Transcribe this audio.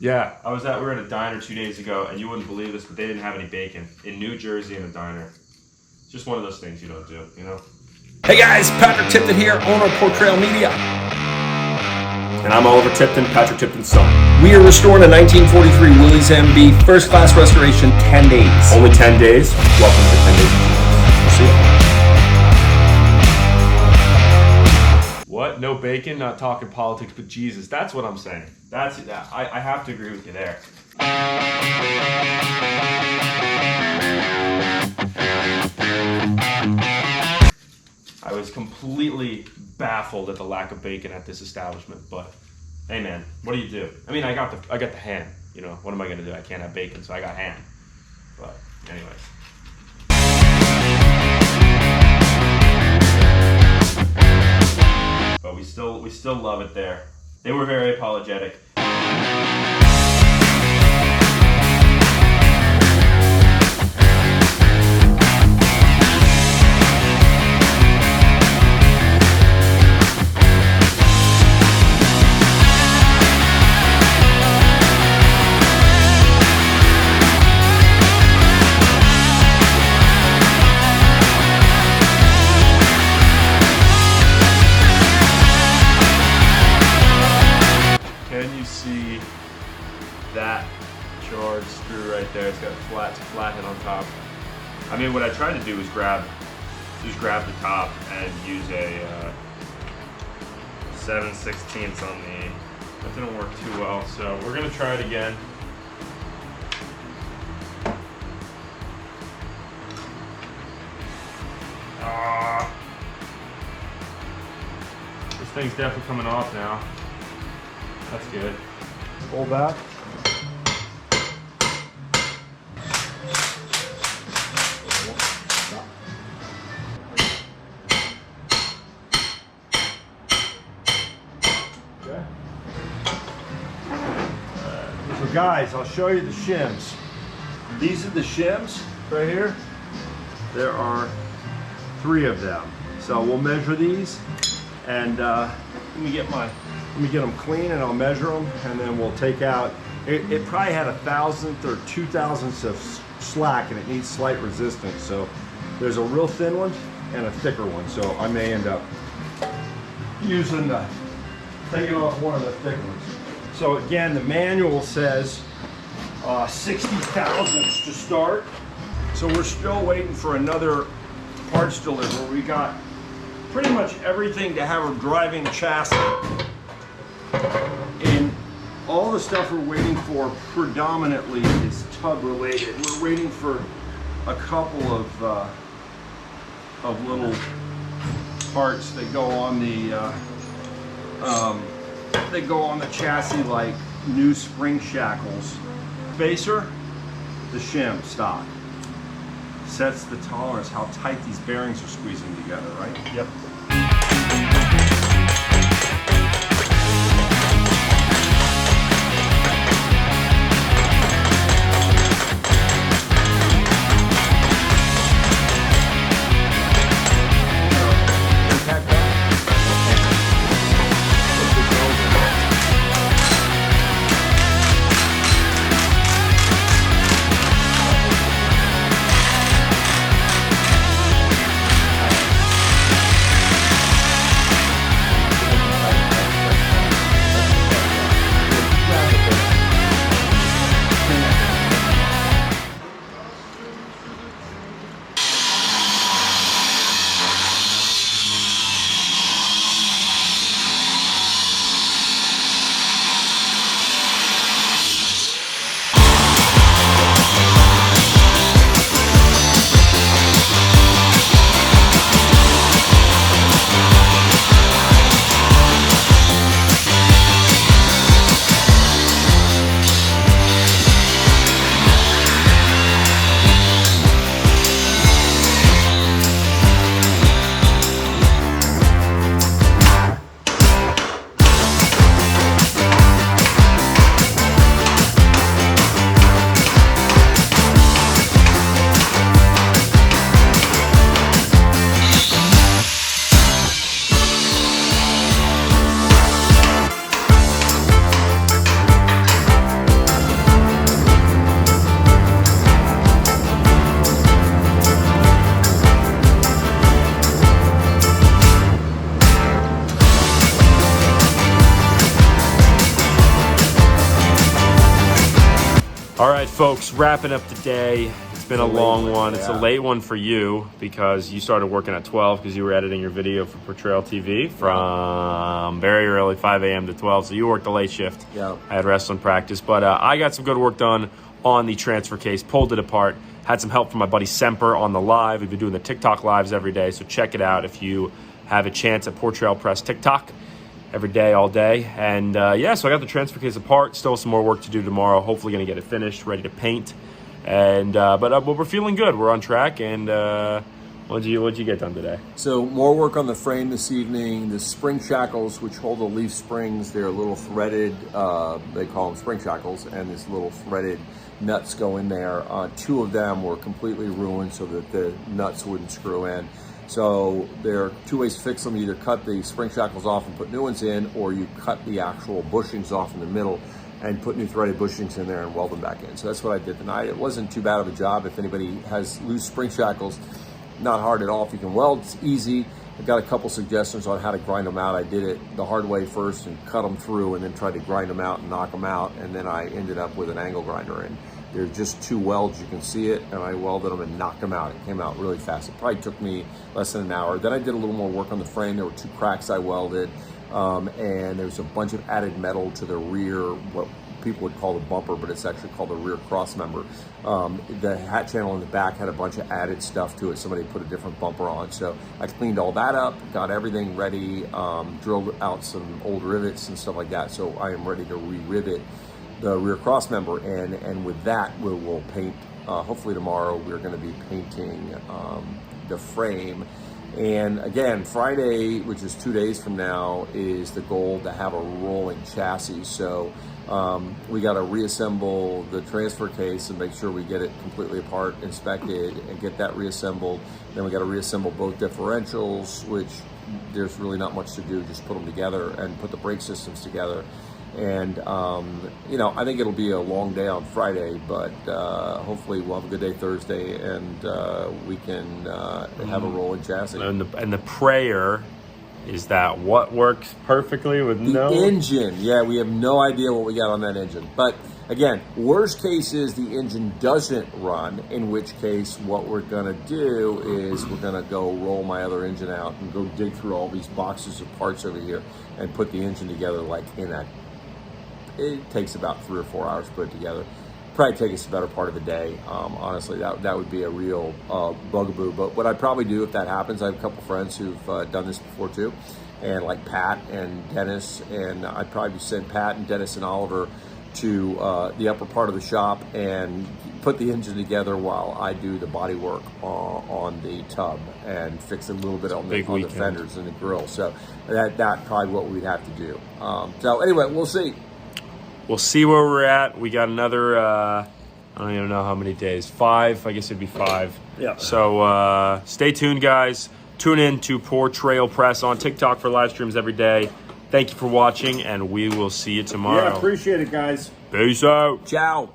Yeah, we were at a diner 2 days ago, and you wouldn't believe this, but they didn't have any bacon in New Jersey in a diner. It's just one of those things you don't do, you know? Hey guys, Patrick Tipton here, owner of Portrayal Media. And I'm Oliver Tipton, Patrick Tipton's son. We are restoring a 1943 Willys MB first class restoration, 10 days. Only 10 days? Welcome to 10 days. We'll see you. What? No bacon? Not talking politics, but Jesus. That's what I'm saying. I have to agree with you there. I was completely baffled at the lack of bacon at this establishment, but hey man, what do you do? I mean, I got the ham, you know, what am I gonna do? I can't have bacon, so I got ham. But anyways. But we still love it there. They were very apologetic. Can you see that charred screw right there? It's got a flat head on top. I mean, what I tried to do was grab the top and use a 7/16 on the. That didn't work too well, so we're gonna try it again. This thing's definitely coming off now. That's good. Pull back. Okay. So guys, I'll show you the shims. These are the shims right here. There are 3 of them. So we'll measure these, and let me get them clean, and I'll measure them, and then we'll take out. It probably had 1,000th or 2,000ths of slack, and it needs slight resistance. So there's a real thin one and a thicker one. So I may end up taking off one of the thick ones. So again, the manual says 60 thousandths to start. So we're still waiting for another parts delivery. We got pretty much everything to have a driving chassis. And all the stuff we're waiting for predominantly is tub related. We're waiting for a couple of little parts that go on the chassis, like new spring shackles. Spacer, the shim stock. Sets the tolerance, how tight these bearings are squeezing together, right? Yep. All right, folks, wrapping up the day. It's been a long one. It's a late one for you because you started working at 12 because you were editing your video for Portrayal TV from very early, 5 a.m. to 12. So you worked the late shift. Yeah. I had wrestling practice. But I got some good work done on the transfer case, pulled it apart. Had some help from my buddy Semper on the live. We've been doing the TikTok lives every day, so check it out if you have a chance at Portrayal Press TikTok. Every day, all day. And yeah, so I got the transfer case apart. Still some more work to do tomorrow. Hopefully going to get it finished, ready to paint. And but we're feeling good. We're on track. And what'd you get done today? So more work on the frame this evening. The spring shackles, which hold the leaf springs, they're little threaded, they call them spring shackles, and these little threaded nuts go in there. 2 of them were completely ruined so that the nuts wouldn't screw in. So there are 2 ways to fix them. You either cut the spring shackles off and put new ones in, or you cut the actual bushings off in the middle and put new threaded bushings in there and weld them back in. So that's what I did tonight. It wasn't too bad of a job. If anybody has loose spring shackles, not hard at all. If you can weld, it's easy. I've got a couple suggestions on how to grind them out. I did it the hard way first and cut them through and then tried to grind them out and knock them out. And then I ended up with an angle grinder. And they're just 2 welds, you can see it, and I welded them and knocked them out. It came out really fast. It probably took me less than an hour. Then I did a little more work on the frame. There were 2 cracks I welded, and there's a bunch of added metal to the rear, what people would call the bumper, but it's actually called the rear cross member. The hat channel in the back had a bunch of added stuff to it. Somebody put a different bumper on. So I cleaned all that up, got everything ready, drilled out some old rivets and stuff like that. So I am ready to re-rivet the rear cross member, and with that we'll paint. Hopefully tomorrow we're going to be painting the frame. And again, Friday, which is 2 days from now, is the goal to have a rolling chassis. So we got to reassemble the transfer case and make sure we get it completely apart, inspected, and get that reassembled. Then we got to reassemble both differentials, which there's really not much to do, just put them together and put the brake systems together. And you know, I think it'll be a long day on Friday, but hopefully we'll have a good day Thursday, and we can have a rolling chassis. And the prayer is that what works perfectly with the engine. Yeah, we have no idea what we got on that engine. But again, worst case is the engine doesn't run, in which case what we're gonna do is we're gonna go roll my other engine out and go dig through all these boxes of parts over here and put the engine together like in a. It takes about 3 or 4 hours to put it together. Probably take us the better part of the day. Honestly, that would be a real bugaboo. But what I'd probably do if that happens, I have a couple friends who've done this before too, and like Pat and Dennis, and I'd probably send Pat and Dennis and Oliver to the upper part of the shop and put the engine together while I do the body work on the tub and fix a little bit on the fenders and the grill. So that's probably what we'd have to do. So anyway, we'll see. We'll see where we're at. We got another, I don't even know how many days. 5, I guess it'd be 5. Yeah. So stay tuned, guys. Tune in to Portrayal Press on TikTok for live streams every day. Thank you for watching, and we will see you tomorrow. Yeah, appreciate it, guys. Peace out. Ciao.